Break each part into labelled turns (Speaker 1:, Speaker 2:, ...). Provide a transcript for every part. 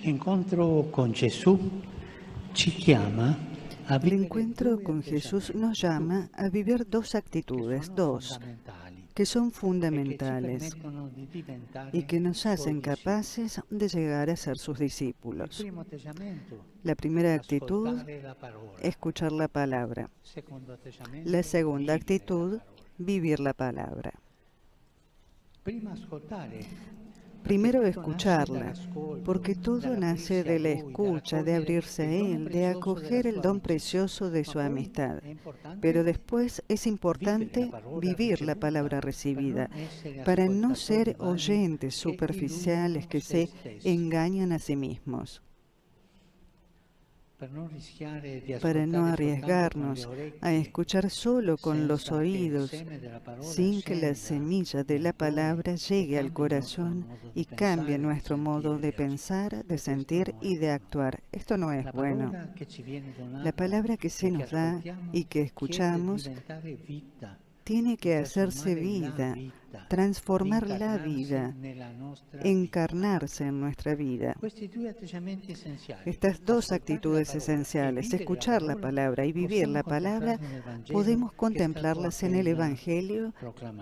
Speaker 1: L'incontro con Gesù ci chiama a
Speaker 2: El
Speaker 1: vivere
Speaker 2: encuentro
Speaker 1: due
Speaker 2: con Jesús
Speaker 1: atteggiamenti
Speaker 2: nos llama a vivir dos
Speaker 1: che
Speaker 2: actitudes,
Speaker 1: sono
Speaker 2: dos,
Speaker 1: fondamentali
Speaker 2: que son
Speaker 1: e che ci
Speaker 2: fundamentales
Speaker 1: permettono di
Speaker 2: y
Speaker 1: diventare
Speaker 2: que nos
Speaker 1: suoi
Speaker 2: hacen
Speaker 1: discepoli.
Speaker 2: capaces de llegar a ser sus
Speaker 1: Il
Speaker 2: discípulos.
Speaker 1: primo atteggiamento,
Speaker 2: La primera actitud,
Speaker 1: ascoltare la parola.
Speaker 2: escuchar la palabra.
Speaker 1: Il secondo
Speaker 2: La
Speaker 1: atteggiamento,
Speaker 2: segunda
Speaker 1: vivere la
Speaker 2: actitud,
Speaker 1: parola.
Speaker 2: vivir la palabra.
Speaker 1: Prima ascoltare, perché
Speaker 2: Primero
Speaker 1: tutto nasce
Speaker 2: escucharla,
Speaker 1: dall'ascolto,
Speaker 2: porque todo nace
Speaker 1: dall'aprirsi a
Speaker 2: de la
Speaker 1: Lui,
Speaker 2: escucha, de
Speaker 1: dall'accogliere
Speaker 2: abrirse a
Speaker 1: il dono
Speaker 2: Él, de
Speaker 1: prezioso della
Speaker 2: acoger el
Speaker 1: sua
Speaker 2: don
Speaker 1: amicizia.
Speaker 2: precioso de
Speaker 1: Ma
Speaker 2: su
Speaker 1: poi
Speaker 2: amistad.
Speaker 1: è importante
Speaker 2: Pero después es
Speaker 1: vivere la
Speaker 2: importante
Speaker 1: parola
Speaker 2: vivir la
Speaker 1: ricevuta
Speaker 2: palabra
Speaker 1: per non
Speaker 2: recibida,
Speaker 1: essere
Speaker 2: para no
Speaker 1: ascoltatori
Speaker 2: ser
Speaker 1: vani
Speaker 2: oyentes
Speaker 1: che
Speaker 2: superficiales
Speaker 1: illudono
Speaker 2: que
Speaker 1: se
Speaker 2: se
Speaker 1: stessi,
Speaker 2: engañan a sí mismos,
Speaker 1: per non rischiare di
Speaker 2: para no
Speaker 1: ascoltare soltanto con le
Speaker 2: arriesgarnos a
Speaker 1: orecchie,
Speaker 2: escuchar solo con los
Speaker 1: senza che il
Speaker 2: oídos,
Speaker 1: seme della parola
Speaker 2: sin que la
Speaker 1: scenda
Speaker 2: semilla de
Speaker 1: nel
Speaker 2: la
Speaker 1: cuore
Speaker 2: palabra
Speaker 1: e
Speaker 2: llegue al
Speaker 1: cambi il nostro
Speaker 2: corazón
Speaker 1: modo di
Speaker 2: y cambie
Speaker 1: pensare, di
Speaker 2: nuestro modo
Speaker 1: sentire,
Speaker 2: de
Speaker 1: di agire.
Speaker 2: pensar, de
Speaker 1: E questo
Speaker 2: sentir
Speaker 1: non è
Speaker 2: y de
Speaker 1: buono.
Speaker 2: actuar. Esto no es
Speaker 1: La
Speaker 2: bueno.
Speaker 1: parola che ci viene
Speaker 2: La
Speaker 1: donata
Speaker 2: palabra que se
Speaker 1: e che
Speaker 2: nos da y
Speaker 1: ascoltiamo
Speaker 2: que
Speaker 1: chiede di
Speaker 2: escuchamos
Speaker 1: diventare vita,
Speaker 2: tiene
Speaker 1: di
Speaker 2: que hacerse
Speaker 1: trasformare la
Speaker 2: vida,
Speaker 1: vita, di
Speaker 2: transformar la
Speaker 1: incarnarsi
Speaker 2: vida,
Speaker 1: nella nostra vita.
Speaker 2: encarnarse en nuestra vida.
Speaker 1: Questi due atteggiamenti essenziali,
Speaker 2: Estas dos
Speaker 1: ascoltare la
Speaker 2: actitudes
Speaker 1: parola e
Speaker 2: esenciales,
Speaker 1: vivere la
Speaker 2: escuchar la
Speaker 1: parola,
Speaker 2: palabra y vivir
Speaker 1: possiamo
Speaker 2: la palabra,
Speaker 1: contemplarli nel Vangelo
Speaker 2: podemos
Speaker 1: che è stato
Speaker 2: contemplarlas en el
Speaker 1: appena
Speaker 2: Evangelio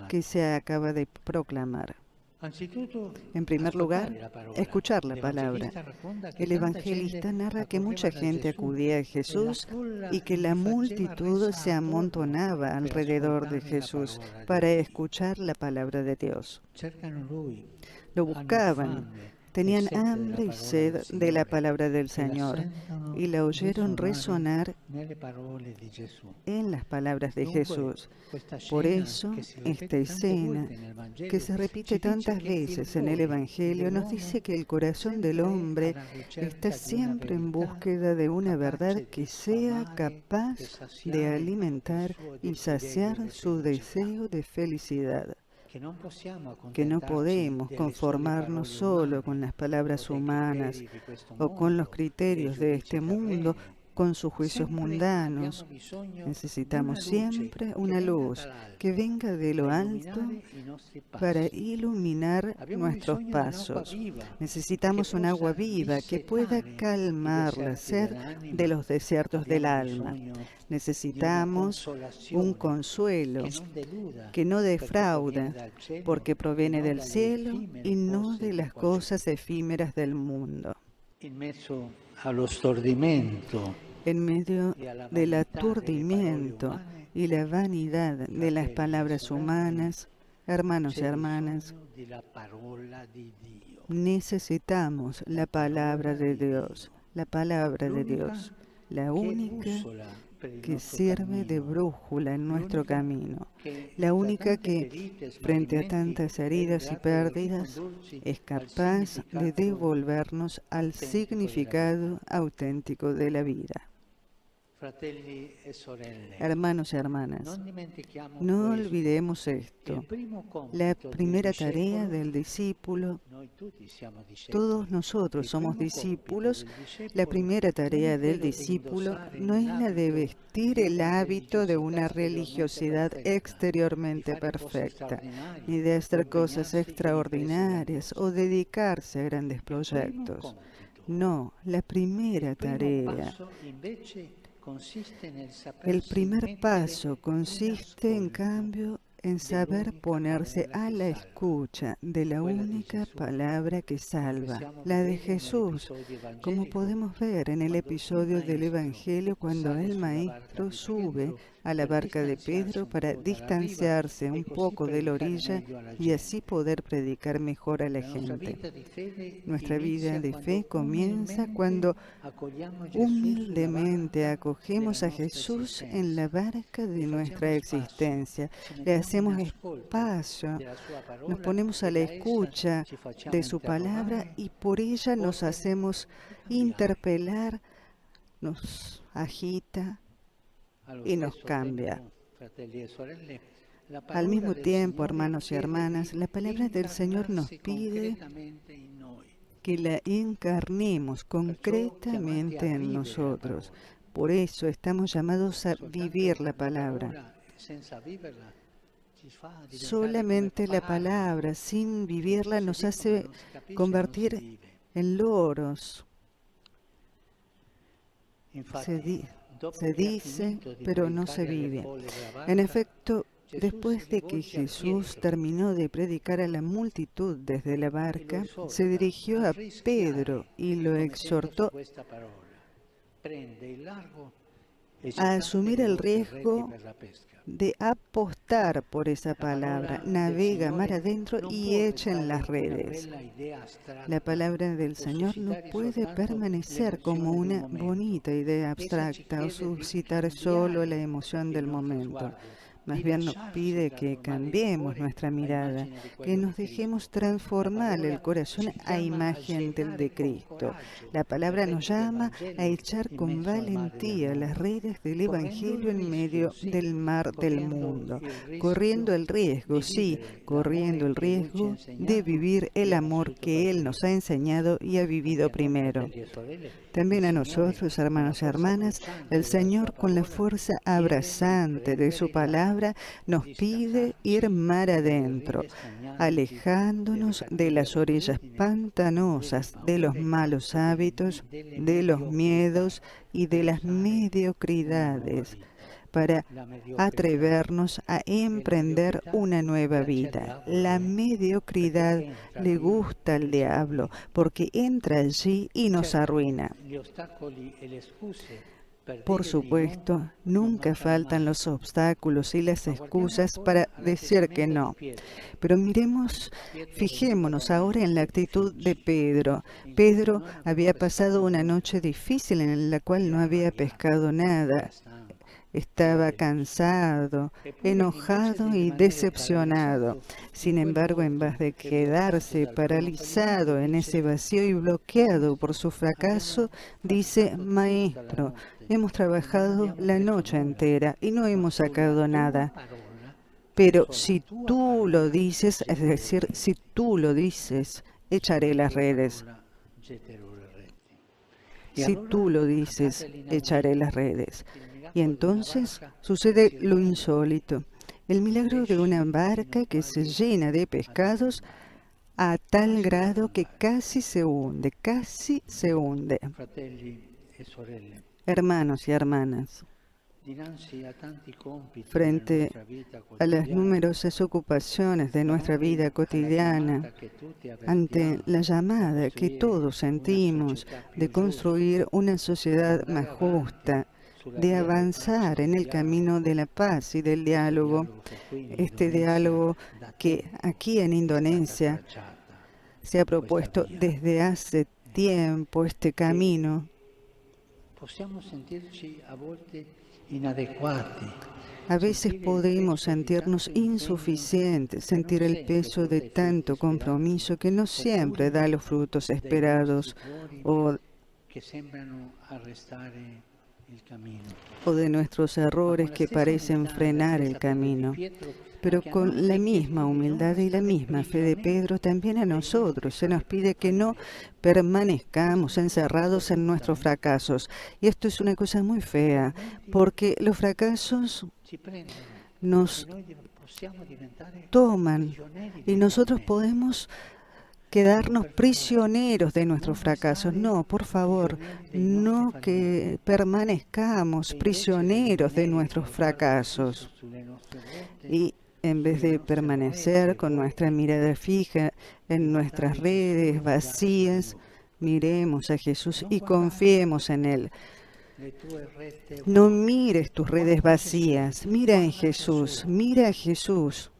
Speaker 2: que
Speaker 1: proclamato.
Speaker 2: se acaba de proclamar.
Speaker 1: Anzitutto,
Speaker 2: En primer lugar,
Speaker 1: ascoltare la parola.
Speaker 2: escuchar la palabra.
Speaker 1: L'Evangelista racconta che
Speaker 2: El
Speaker 1: tanta gente
Speaker 2: evangelista narra que mucha
Speaker 1: accorreva da
Speaker 2: gente
Speaker 1: Gesù
Speaker 2: acudía a
Speaker 1: e la
Speaker 2: Jesús y
Speaker 1: folla
Speaker 2: que la
Speaker 1: gli faceva
Speaker 2: multitud
Speaker 1: ressa
Speaker 2: se
Speaker 1: attorno
Speaker 2: amontonaba
Speaker 1: per
Speaker 2: alrededor de
Speaker 1: ascoltare la
Speaker 2: Jesús
Speaker 1: parola di
Speaker 2: para
Speaker 1: Dio.
Speaker 2: escuchar la palabra de Dios.
Speaker 1: Cercano Lui,
Speaker 2: Lo
Speaker 1: hanno
Speaker 2: buscaban,
Speaker 1: fame e
Speaker 2: tenían
Speaker 1: sete della
Speaker 2: hambre y
Speaker 1: parola del
Speaker 2: sed de la
Speaker 1: Signore
Speaker 2: palabra del
Speaker 1: e la
Speaker 2: Señor
Speaker 1: sentono
Speaker 2: y la oyeron
Speaker 1: risuonare
Speaker 2: resonar
Speaker 1: nelle parole di Gesù.
Speaker 2: en las palabras de
Speaker 1: Dunque,
Speaker 2: Jesús.
Speaker 1: questa
Speaker 2: Por
Speaker 1: scena
Speaker 2: eso,
Speaker 1: che si
Speaker 2: esta
Speaker 1: ripete tante
Speaker 2: escena,
Speaker 1: volte nel
Speaker 2: que
Speaker 1: Vangelo,
Speaker 2: se
Speaker 1: ci
Speaker 2: repite
Speaker 1: dice
Speaker 2: tantas
Speaker 1: che il
Speaker 2: veces en el
Speaker 1: cuore
Speaker 2: Evangelio, nos
Speaker 1: dell'uomo
Speaker 2: dice que el corazón del
Speaker 1: sempre è
Speaker 2: hombre
Speaker 1: alla
Speaker 2: está
Speaker 1: ricerca di una
Speaker 2: siempre en
Speaker 1: verità
Speaker 2: búsqueda de una verdad
Speaker 1: capace
Speaker 2: que
Speaker 1: di
Speaker 2: sea
Speaker 1: sfamare e
Speaker 2: capaz de
Speaker 1: saziare il
Speaker 2: alimentar
Speaker 1: suo
Speaker 2: y
Speaker 1: desiderio
Speaker 2: saciar
Speaker 1: di
Speaker 2: su
Speaker 1: felicità,
Speaker 2: deseo de felicidad,
Speaker 1: che non possiamo
Speaker 2: que no
Speaker 1: accontentarci
Speaker 2: podemos
Speaker 1: delle sole
Speaker 2: conformarnos
Speaker 1: parole
Speaker 2: solo con
Speaker 1: umane
Speaker 2: las
Speaker 1: o
Speaker 2: palabras
Speaker 1: dei
Speaker 2: humanas
Speaker 1: criteri di questo
Speaker 2: o con los
Speaker 1: mondo, dei
Speaker 2: criterios de
Speaker 1: giudizi
Speaker 2: este mundo,
Speaker 1: terreni.
Speaker 2: con sus juicios
Speaker 1: Sempre abbiamo
Speaker 2: mundanos.
Speaker 1: bisogno di una
Speaker 2: Necesitamos
Speaker 1: luce
Speaker 2: siempre
Speaker 1: che
Speaker 2: una
Speaker 1: venga
Speaker 2: luz que
Speaker 1: dall'alto
Speaker 2: venga de
Speaker 1: da
Speaker 2: lo alto
Speaker 1: illuminare i nostri
Speaker 2: para
Speaker 1: passi.
Speaker 2: iluminar
Speaker 1: Abbiamo
Speaker 2: nuestros
Speaker 1: bisogno di un'acqua
Speaker 2: pasos.
Speaker 1: viva che
Speaker 2: Necesitamos un agua
Speaker 1: possa
Speaker 2: viva que pueda
Speaker 1: dissetare i
Speaker 2: calmar la
Speaker 1: deserti
Speaker 2: sed de
Speaker 1: dell'anima.
Speaker 2: los desiertos del
Speaker 1: Abbiamo
Speaker 2: alma.
Speaker 1: bisogno di una
Speaker 2: Necesitamos un
Speaker 1: consolazione
Speaker 2: consuelo
Speaker 1: che non deluda
Speaker 2: que no
Speaker 1: perché proviene
Speaker 2: defrauda,
Speaker 1: dal cielo
Speaker 2: porque
Speaker 1: e
Speaker 2: proviene
Speaker 1: non
Speaker 2: del
Speaker 1: dalle
Speaker 2: cielo y
Speaker 1: effimere
Speaker 2: no
Speaker 1: cose
Speaker 2: de
Speaker 1: di
Speaker 2: las
Speaker 1: qua giù.
Speaker 2: cosas efímeras del mundo.
Speaker 1: In mezzo allo stordimento
Speaker 2: En medio
Speaker 1: e alla
Speaker 2: del
Speaker 1: vanità delle parole
Speaker 2: aturdimiento
Speaker 1: umane,
Speaker 2: y la vanidad de las
Speaker 1: fratelli e
Speaker 2: palabras
Speaker 1: sorelle,
Speaker 2: humanas, hermanos y
Speaker 1: c'è
Speaker 2: hermanas,
Speaker 1: bisogno della parola di Dio.
Speaker 2: necesitamos la palabra de Dios, la palabra de
Speaker 1: L'unica
Speaker 2: Dios, la
Speaker 1: che è
Speaker 2: única
Speaker 1: bussola per il
Speaker 2: que
Speaker 1: nostro
Speaker 2: sirve de
Speaker 1: cammino,
Speaker 2: brújula en nuestro
Speaker 1: l'unica
Speaker 2: camino,
Speaker 1: che
Speaker 2: la
Speaker 1: da
Speaker 2: única
Speaker 1: tante
Speaker 2: que,
Speaker 1: ferite e
Speaker 2: frente a
Speaker 1: smarrimenti,
Speaker 2: tantas
Speaker 1: è in
Speaker 2: heridas y
Speaker 1: grado di
Speaker 2: pérdidas,
Speaker 1: ricondurci
Speaker 2: es
Speaker 1: al
Speaker 2: capaz de
Speaker 1: significato
Speaker 2: devolvernos al
Speaker 1: autentico della vita.
Speaker 2: significado auténtico de la vida.
Speaker 1: Fratelli e sorelle,
Speaker 2: Hermanos y hermanas,
Speaker 1: non dimentichiamo
Speaker 2: no
Speaker 1: questo.
Speaker 2: olvidemos
Speaker 1: Il
Speaker 2: esto.
Speaker 1: primo
Speaker 2: La
Speaker 1: compito del
Speaker 2: primera tarea
Speaker 1: discepolo,
Speaker 2: del discípulo,
Speaker 1: noi tutti siamo discepoli,
Speaker 2: todos nosotros
Speaker 1: il
Speaker 2: somos
Speaker 1: primo compito
Speaker 2: discípulos,
Speaker 1: del
Speaker 2: la
Speaker 1: discepolo
Speaker 2: primera
Speaker 1: non
Speaker 2: tarea
Speaker 1: è
Speaker 2: del
Speaker 1: quello di
Speaker 2: discípulo
Speaker 1: indossare
Speaker 2: no es
Speaker 1: un
Speaker 2: la de
Speaker 1: abito
Speaker 2: vestir
Speaker 1: di
Speaker 2: el
Speaker 1: una
Speaker 2: hábito de
Speaker 1: religiosità
Speaker 2: una
Speaker 1: esteriormente
Speaker 2: religiosidad
Speaker 1: perfetta, di
Speaker 2: exteriormente
Speaker 1: fare cose
Speaker 2: perfecta, ni
Speaker 1: straordinarie
Speaker 2: de
Speaker 1: o
Speaker 2: hacer cosas
Speaker 1: impegnarsi in imprese
Speaker 2: extraordinarias o
Speaker 1: grandiose.
Speaker 2: dedicarse a grandes
Speaker 1: Il primo
Speaker 2: proyectos.
Speaker 1: compito,
Speaker 2: No, la primera
Speaker 1: il primo
Speaker 2: tarea,
Speaker 1: passo invece consiste nel
Speaker 2: el
Speaker 1: sapersi
Speaker 2: primer
Speaker 1: mettere
Speaker 2: paso
Speaker 1: in
Speaker 2: consiste, en
Speaker 1: ascolto
Speaker 2: cambio, en saber
Speaker 1: dell'unica
Speaker 2: ponerse
Speaker 1: parola
Speaker 2: a
Speaker 1: che
Speaker 2: la
Speaker 1: salva,
Speaker 2: escucha de la
Speaker 1: quella di
Speaker 2: única
Speaker 1: Gesù,
Speaker 2: palabra que
Speaker 1: come
Speaker 2: salva,
Speaker 1: possiamo
Speaker 2: la de
Speaker 1: vedere
Speaker 2: Jesús,
Speaker 1: nell'episodio
Speaker 2: como
Speaker 1: evangelico,
Speaker 2: podemos ver en el
Speaker 1: quando il
Speaker 2: episodio del
Speaker 1: maestro
Speaker 2: Evangelio cuando
Speaker 1: sale
Speaker 2: el
Speaker 1: sulla barca
Speaker 2: maestro
Speaker 1: di
Speaker 2: sube
Speaker 1: Pietro
Speaker 2: a la
Speaker 1: per
Speaker 2: barca de
Speaker 1: distanziarsi
Speaker 2: Pedro
Speaker 1: un
Speaker 2: para
Speaker 1: po' dalla riva
Speaker 2: distanciarse
Speaker 1: e
Speaker 2: un
Speaker 1: così
Speaker 2: poco de la
Speaker 1: predicare
Speaker 2: orilla
Speaker 1: meglio alla
Speaker 2: y así
Speaker 1: gente.
Speaker 2: poder predicar mejor a la
Speaker 1: La nostra
Speaker 2: gente.
Speaker 1: vita di fede
Speaker 2: Nuestra vida
Speaker 1: inizia
Speaker 2: de fe
Speaker 1: quando
Speaker 2: comienza
Speaker 1: umilmente
Speaker 2: cuando
Speaker 1: accogliamo Gesù sulla
Speaker 2: humildemente
Speaker 1: barca
Speaker 2: acogemos
Speaker 1: della
Speaker 2: a
Speaker 1: nostra
Speaker 2: Jesús en la
Speaker 1: esistenza
Speaker 2: barca
Speaker 1: e
Speaker 2: de
Speaker 1: facciamo
Speaker 2: nuestra
Speaker 1: spazio,
Speaker 2: existencia,
Speaker 1: ci
Speaker 2: le
Speaker 1: mettiamo in
Speaker 2: hacemos
Speaker 1: ascolto
Speaker 2: espacio,
Speaker 1: della sua
Speaker 2: nos
Speaker 1: parola
Speaker 2: ponemos a
Speaker 1: e
Speaker 2: la
Speaker 1: da essa
Speaker 2: escucha
Speaker 1: ci
Speaker 2: de
Speaker 1: facciamo
Speaker 2: su palabra
Speaker 1: interrogare,
Speaker 2: y por ella nos
Speaker 1: porre
Speaker 2: hacemos
Speaker 1: e cambiare.
Speaker 2: interpelar, nos agita
Speaker 1: Allo
Speaker 2: y nos
Speaker 1: stesso
Speaker 2: cambia.
Speaker 1: tempo, fratelli e sorelle, la
Speaker 2: Al
Speaker 1: parola
Speaker 2: mismo
Speaker 1: del
Speaker 2: tiempo,
Speaker 1: Signore
Speaker 2: hermanos y
Speaker 1: chiede
Speaker 2: hermanas,
Speaker 1: di
Speaker 2: la palabra del Señor nos
Speaker 1: incarnarsi
Speaker 2: pide
Speaker 1: concretamente in noi.
Speaker 2: que la encarnemos
Speaker 1: Perciò chiamati a
Speaker 2: concretamente en
Speaker 1: vivere la
Speaker 2: nosotros.
Speaker 1: parola.
Speaker 2: Por eso estamos llamados a
Speaker 1: Soltanto
Speaker 2: vivir la
Speaker 1: la
Speaker 2: palabra.
Speaker 1: parola, senza viverla, ci fa diventare
Speaker 2: Solamente
Speaker 1: come
Speaker 2: la
Speaker 1: farli.
Speaker 2: palabra, sin
Speaker 1: Che
Speaker 2: vivirla,
Speaker 1: si
Speaker 2: nos
Speaker 1: dicono, ma
Speaker 2: hace
Speaker 1: non si capisce, non si
Speaker 2: convertir
Speaker 1: vive.
Speaker 2: en loros, Se dice, pero no se vive. En efecto, después de que Jesús terminó de predicar a la multitud desde la barca, se dirigió a Pedro y lo exhortó a asumir el riesgo de apostar por esa palabra. Navega mar adentro y echen las redes. La palabra del Señor no puede permanecer como una bonita idea abstracta o suscitar solo la emoción del momento. Más bien nos pide que cambiemos nuestra mirada, que nos dejemos transformar el corazón a imagen del de Cristo. La palabra nos llama a echar con valentía las redes del Evangelio en medio del mar del mundo, corriendo el riesgo, sí, corriendo el riesgo de vivir el amor que Él nos ha enseñado y ha vivido primero. También a nosotros, hermanos y hermanas, el Señor, con la fuerza abrasante de su palabra, nos pide ir mar adentro, alejándonos de las orillas pantanosas, de los malos hábitos, de los miedos y de las mediocridades, para atrevernos a emprender una nueva vida. La mediocridad le gusta al diablo porque entra allí y nos arruina. Por supuesto, nunca faltan los obstáculos y las excusas para decir que no. Pero fijémonos ahora en la actitud de Pedro. Pedro había pasado una noche difícil en la cual no había pescado nada. Estaba cansado, enojado y decepcionado. Sin embargo, en vez de quedarse paralizado en ese vacío y bloqueado por su fracaso, dice: Maestro, hemos trabajado la noche entera y no hemos sacado nada. Pero si tú lo dices, es decir, si tú lo dices, echaré las redes. Si tú lo dices, echaré las redes. Y entonces sucede lo insólito, el milagro de una barca que se llena de pescados a tal grado que casi se hunde. Hermanos y hermanas, frente a las numerosas ocupaciones de nuestra vida cotidiana, ante la llamada que todos sentimos de construir una sociedad más justa, de avanzar en el camino de la paz y del diálogo, este diálogo que aquí en Indonesia se ha propuesto desde hace tiempo, este camino, a veces podemos sentirnos insuficientes, sentir el peso de tanto compromiso que no siempre da los frutos esperados o de nuestros errores que parecen frenar el camino. Pero con la misma humildad y la misma fe de Pedro, también a nosotros se nos pide que no permanezcamos encerrados en nuestros fracasos. Y esto es una cosa muy fea, porque los fracasos nos toman y nosotros podemos quedarnos prisioneros de nuestros fracasos. No, por favor, no que permanezcamos prisioneros de nuestros fracasos. Y en vez de permanecer con nuestra mirada fija en nuestras redes vacías, miremos a Jesús y confiemos en Él. No mires tus redes vacías, mira en Jesús, mira a Jesús.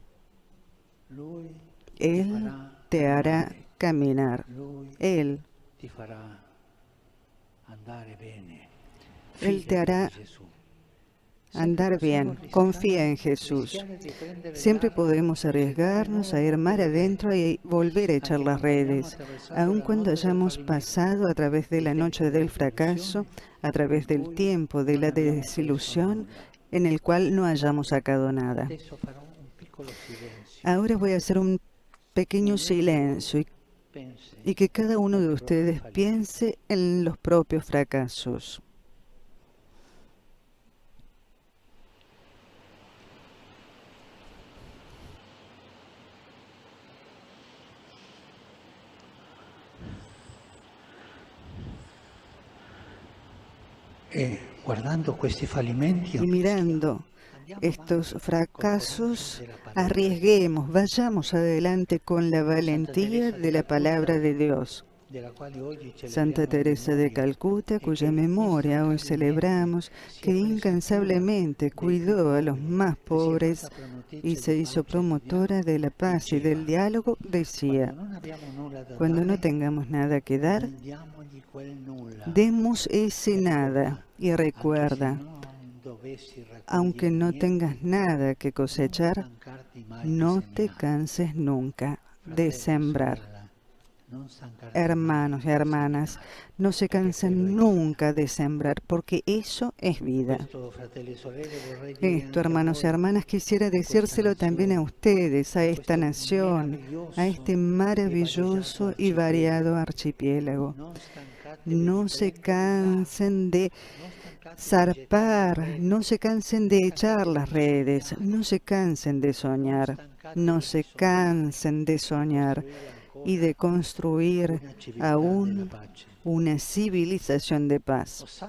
Speaker 2: Él te hará caminar. Él te hará andar bien. Confía en Jesús. Siempre podemos arriesgarnos a ir mar adentro y volver a echar las redes, aun cuando hayamos pasado a través de la noche del fracaso, a través del tiempo de la desilusión, en el cual no hayamos sacado nada. Ahora voy a hacer un pequeño silencio y que cada uno de ustedes piense en los propios fracasos.
Speaker 1: guardando questi fallimenti,
Speaker 2: Y mirando estos fracasos, arriesguemos, vayamos adelante con la valentía de la palabra de Dios. Santa Teresa de Calcuta, cuya memoria hoy celebramos, que incansablemente cuidó a los más pobres y se hizo promotora de la paz y del diálogo, decía: cuando no tengamos nada que dar, demos ese nada. Y recuerda, aunque no tengas nada que cosechar, no te canses nunca de sembrar. Hermanos y hermanas, no se cansen nunca de sembrar, porque eso es vida. Esto, hermanos y hermanas, quisiera decírselo también a ustedes, a esta nación, a este maravilloso y variado archipiélago. No se cansen de zarpar, no se cansen de echar las redes, no se cansen de soñar, no se cansen de soñar y de construir aún una civilización de paz.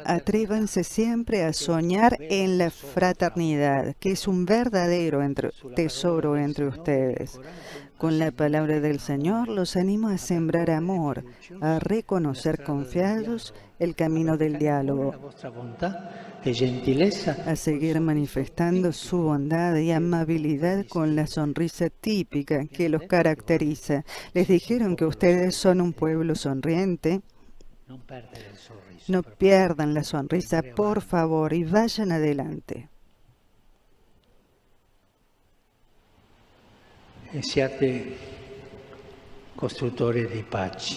Speaker 2: Atrévanse siempre a soñar en la fraternidad, que es un verdadero tesoro entre ustedes. Con la palabra del Señor los animo a sembrar amor, a reconocer confiados el camino del diálogo, a seguir manifestando su bondad y amabilidad con la sonrisa típica que los caracteriza. Les dijeron que ustedes son un pueblo sonriente. No pierdan la sonrisa, por favor, y vayan adelante.
Speaker 1: Siate costruttori di pace.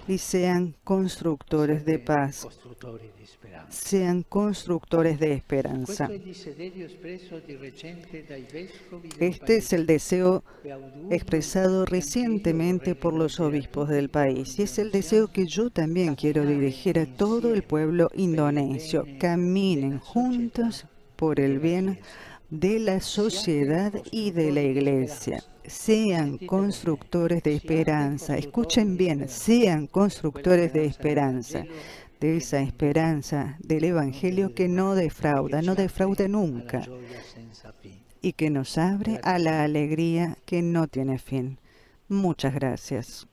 Speaker 2: Y sean constructores de paz, sean constructores de esperanza. Este es el deseo expresado recientemente por los obispos del país y es el deseo que yo también quiero dirigir a todo el pueblo indonesio. Caminen juntos por el bien de la sociedad y de la Iglesia. Sean constructores de esperanza. Escuchen bien, sean constructores de esperanza. De esa esperanza del Evangelio que no defrauda nunca. Y que nos abre a la alegría que no tiene fin. Muchas gracias.